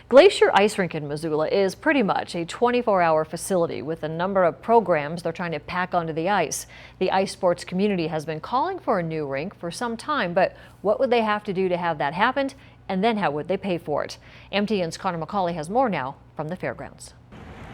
Glacier Ice Rink in Missoula is pretty much a 24-hour facility with a number of programs they're trying to pack onto the ice. The ice sports community has been calling for a new rink for some time, but what would they have to do to have that happen? And then how would they pay for it? MTN's Connor McCauley has more now from the fairgrounds.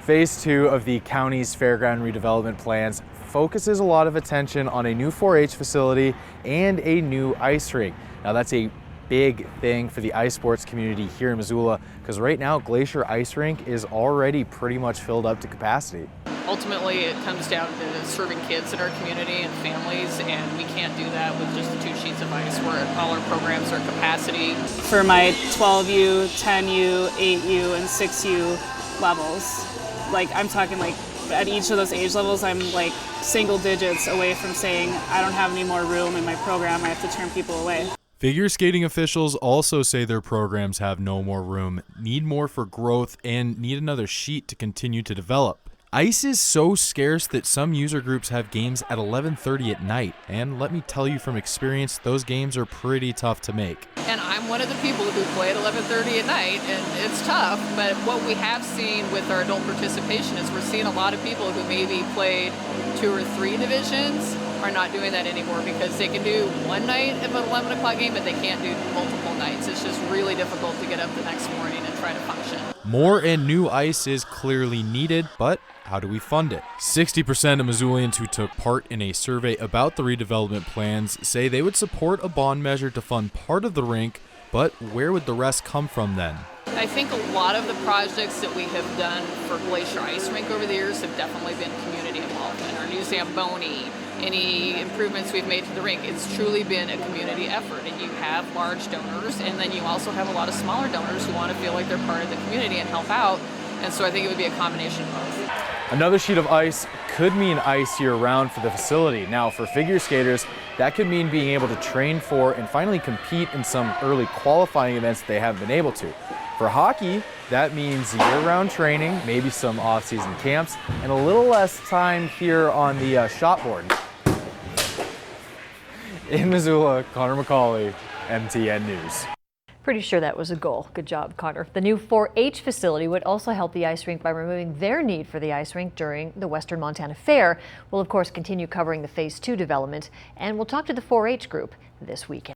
Phase 2 of the county's fairground redevelopment plans focuses a lot of attention on a new 4-H facility and a new ice rink. Now that's a big thing for the ice sports community here in Missoula, because right now Glacier Ice Rink is already pretty much filled up to capacity. Ultimately, it comes down to serving kids in our community and families, and we can't do that with just the 2 sheets of ice where all our programs are capacity. For my 12U, 10U, 8U, and 6U levels, I'm talking at each of those age levels, I'm single digits away from saying I don't have any more room in my program, I have to turn people away. Figure skating officials also say their programs have no more room, need more for growth, and need another sheet to continue to develop. Ice is so scarce that some user groups have games at 11:30 at night, and let me tell you from experience, those games are pretty tough to make. And I'm one of the people who play at 11:30 at night, and it's tough, but what we have seen with our adult participation is we're seeing a lot of people who maybe played 2 or 3 divisions are not doing that anymore because they can do one night of an 11 o'clock game, but they can't do multiple nights. It's just really difficult to get up the next morning and try to function. More and new ice is clearly needed, but how do we fund it? 60% of Missoulians who took part in a survey about the redevelopment plans say they would support a bond measure to fund part of the rink, but where would the rest come from then? I think a lot of the projects that we have done for Glacier Ice Rink over the years have definitely been community involvement. Our new Zamboni, any improvements we've made to the rink, it's truly been a community effort. And you have large donors, and then you also have a lot of smaller donors who want to feel like they're part of the community and help out. And so I think it would be a combination of both. Another sheet of ice could mean ice year-round for the facility. Now, for figure skaters, that could mean being able to train for and finally compete in some early qualifying events that they haven't been able to. For hockey, that means year-round training, maybe some off-season camps, and a little less time here on the shot board. In Missoula, Connor McCauley, MTN News. Pretty sure that was a goal. Good job, Connor. The new 4-H facility would also help the ice rink by removing their need for the ice rink during the Western Montana Fair. We'll, of course, continue covering the Phase 2 development, and we'll talk to the 4-H group this weekend.